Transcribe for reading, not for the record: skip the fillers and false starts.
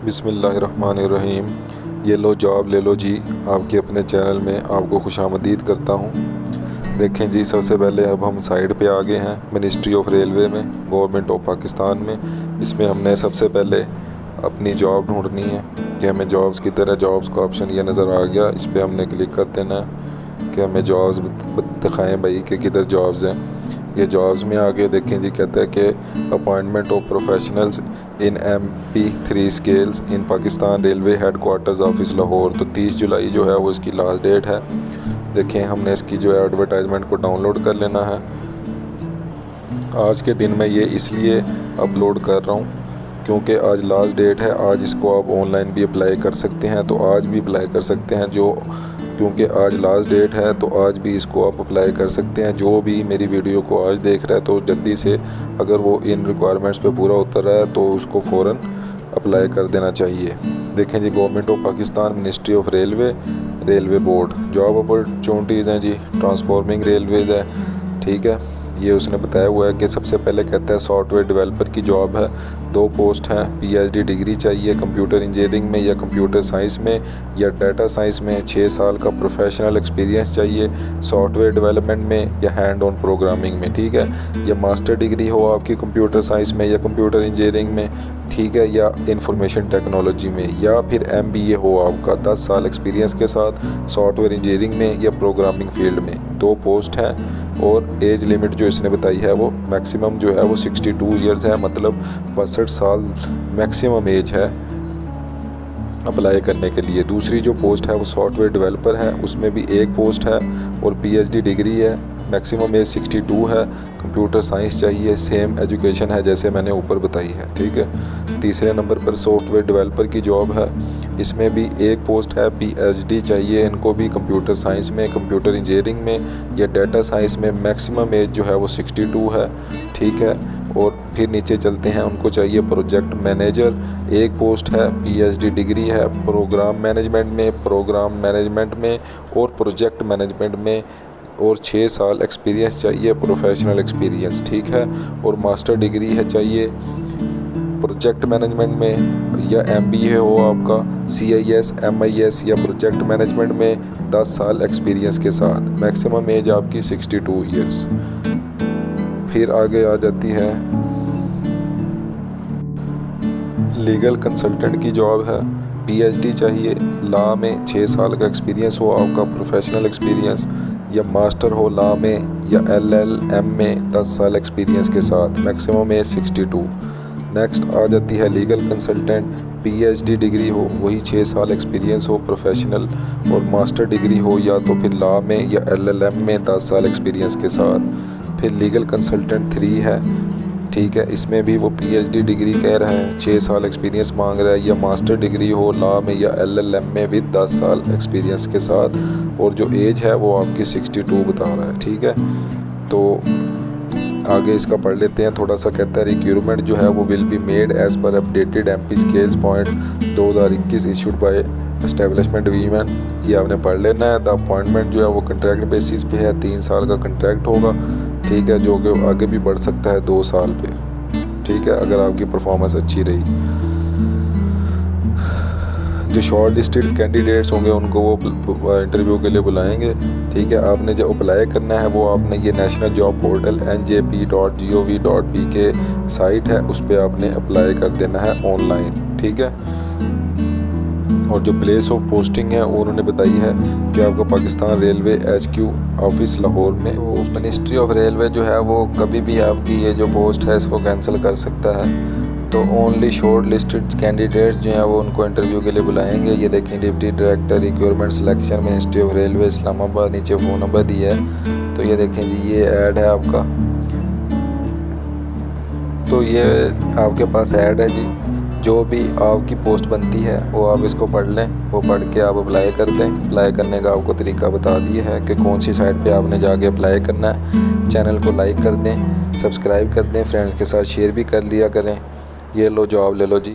बिस्मिल्लाहिर्रहमानिर्रहीम। ये लो जॉब ले लो जी, आपके अपने चैनल में आपको खुशामदीद करता हूँ। देखें जी, सबसे पहले अब हम साइड पे आ गए हैं मिनिस्ट्री ऑफ रेलवे में, गवर्नमेंट ऑफ पाकिस्तान में। इसमें हमने सबसे पहले अपनी जॉब ढूंढनी है कि हमें जॉब्स किधर है। जॉब्स का ऑप्शन ये नज़र आ गया, इस पर हमने क्लिक कर देना है कि हमें जॉब्स दिखाएँ भाई कि किधर जॉब्स हैं। ये जॉब्स में आगे देखें जी, कहता है कि appointment of professionals in MP3 scales in Pakistan railway headquarters office Lahore. तो 30 जुलाई जो है वो इसकी लास्ट डेट है। देखें, हमने इसकी जो है एडवर्टाइजमेंट को डाउनलोड कर लेना है। आज के दिन मैं ये इसलिए अपलोड कर रहा हूँ क्योंकि आज लास्ट डेट है। आज इसको आप ऑनलाइन भी अप्लाई कर सकते हैं, तो आज भी अप्लाई कर सकते हैं क्योंकि आज लास्ट डेट है, तो आज भी इसको आप अप्लाई कर सकते हैं। जो भी मेरी वीडियो को आज देख रहा है तो जल्दी से, अगर वो इन रिक्वायरमेंट्स पे पूरा उतर रहा है तो उसको फ़ौरन अप्लाई कर देना चाहिए। देखें जी, government of Pakistan, ministry of railway board, job opportunities हैं जी, ट्रांसफॉर्मिंग रेलवेज़ है। ठीक है, ये उसने बताया हुआ है कि सबसे पहले कहता है सॉफ्टवेयर डेवलपर की जॉब है। 2 पोस्ट हैं। PhD डिग्री चाहिए कंप्यूटर इंजीनियरिंग में या कंप्यूटर साइंस में या डाटा साइंस में। 6 साल का प्रोफेशनल एक्सपीरियंस चाहिए सॉफ्टवेयर डेवलपमेंट में या हैंड ऑन प्रोग्रामिंग में। ठीक है, या मास्टर डिग्री हो आपकी कंप्यूटर साइंस में या कंप्यूटर इंजीनियरिंग में, ठीक है, या इंफॉर्मेशन टेक्नोलॉजी में, या फिर MBA हो आपका 10 साल एक्सपीरियंस के साथ सॉफ्टवेयर इंजीनियरिंग में या प्रोग्रामिंग फील्ड में। 2 पोस्ट हैं और एज लिमिट जो इसने बताई है वो मैक्सिमम जो है वो 62 ईयर्स है, मतलब 62 साल मैक्सिमम एज है अप्लाई करने के लिए। दूसरी जो पोस्ट है वो सॉफ्टवेयर डेवलपर है, उसमें भी 1 पोस्ट है और PhD डिग्री है, मैक्सिमम एज 62 है। कंप्यूटर साइंस चाहिए, सेम एजुकेशन है जैसे मैंने ऊपर बताई है। ठीक है, तीसरे नंबर पर सॉफ्टवेयर डेवलपर की जॉब है, इसमें भी 1 पोस्ट है। PhD चाहिए इनको भी कंप्यूटर साइंस में, कंप्यूटर इंजीनियरिंग में या डाटा साइंस में। मैक्सिमम एज जो है वो 62 है। ठीक है, और फिर नीचे चलते हैं, उनको चाहिए प्रोजेक्ट मैनेजर, 1 पोस्ट है। PhD डिग्री है प्रोग्राम मैनेजमेंट में और प्रोजेक्ट मैनेजमेंट में, और 6 साल एक्सपीरियंस चाहिए, प्रोफेशनल एक्सपीरियंस। ठीक है, और मास्टर डिग्री है चाहिए प्रोजेक्ट मैनेजमेंट में, या MBA हो आपका CIS MIS या प्रोजेक्ट मैनेजमेंट में 10 साल एक्सपीरियंस के साथ। मैक्सिमम एज आपकी 62 ईयर्स। फिर आगे आ जाती है लीगल कंसल्टेंट की जॉब है। PhD चाहिए, लॉ में 6 साल का एक्सपीरियंस हो आपका, प्रोफेशनल एक्सपीरियंस, या मास्टर हो लॉ में या LLM में 10 साल एक्सपीरियंस के साथ। Maximum age 62। नेक्स्ट आ जाती है लीगल कंसल्टेंट, PhD डिग्री हो, वही 6 साल एक्सपीरियंस हो प्रोफेशनल, और मास्टर डिग्री हो या तो फिर लॉ में या LLM में 10 साल एक्सपीरियंस के साथ। फिर लीगल कंसल्टेंट 3 है। ठीक है, इसमें भी वो PhD डिग्री कह रहा है, 6 साल एक्सपीरियंस मांग रहा है, या मास्टर डिग्री हो लॉ में या LLM में विद 10 साल एक्सपीरियंस के साथ, और जो एज है वो आपकी 62 बता रहा है। ठीक है, तो आगे इसका पढ़ लेते हैं थोड़ा सा। कहता है रिक्रूटमेंट जो है वो will be made as per updated MP scales point 2021 issued by establishment women. ये आपने पढ़ लेना है। द अपॉइंटमेंट जो है वो कॉन्ट्रैक्ट बेसिस पे है, 3 साल का कॉन्ट्रैक्ट होगा। ठीक है, जो कि आगे भी बढ़ सकता है 2 साल पे। ठीक है, अगर आपकी परफॉर्मेंस अच्छी रही। जो शॉर्ट लिस्टेड कैंडिडेट्स होंगे उनको वो इंटरव्यू के लिए बुलाएंगे। ठीक है, आपने जो अप्लाई करना है वो आपने ये national job portal njp.gov.p site है, उस पर आपने अप्लाई कर देना है ऑनलाइन। ठीक है, और जो प्लेस ऑफ पोस्टिंग है वो उन्होंने बताई है कि आपका Pakistan railway HQ office Lahore में। मिनिस्ट्री ऑफ रेलवे जो है वो कभी भी आपकी ये जो पोस्ट है इसको कैंसिल कर सकता है। तो ओनली शॉर्ट लिस्टेड कैंडिडेट्स जो हैं वो उनको इंटरव्यू के लिए बुलाएंगे। ये देखें, deputy director recruitment selection, ministry of railway, Islamabad. नीचे फ़ोन नंबर दिया है। तो ये देखें जी, ये ऐड है आपका, तो ये आपके पास ऐड है जी। जो भी आपकी पोस्ट बनती है वो आप इसको पढ़ लें, वो पढ़ के आप अप्लाई कर दें। अप्लाई करने का आपको तरीका बता दिया है कि कौन सी साइट पे आपने जाके अप्लाई करना है। चैनल को लाइक कर दें, सब्सक्राइब कर दें, फ्रेंड्स के साथ शेयर भी कर लिया करें। ये लो जॉब ले लो जी।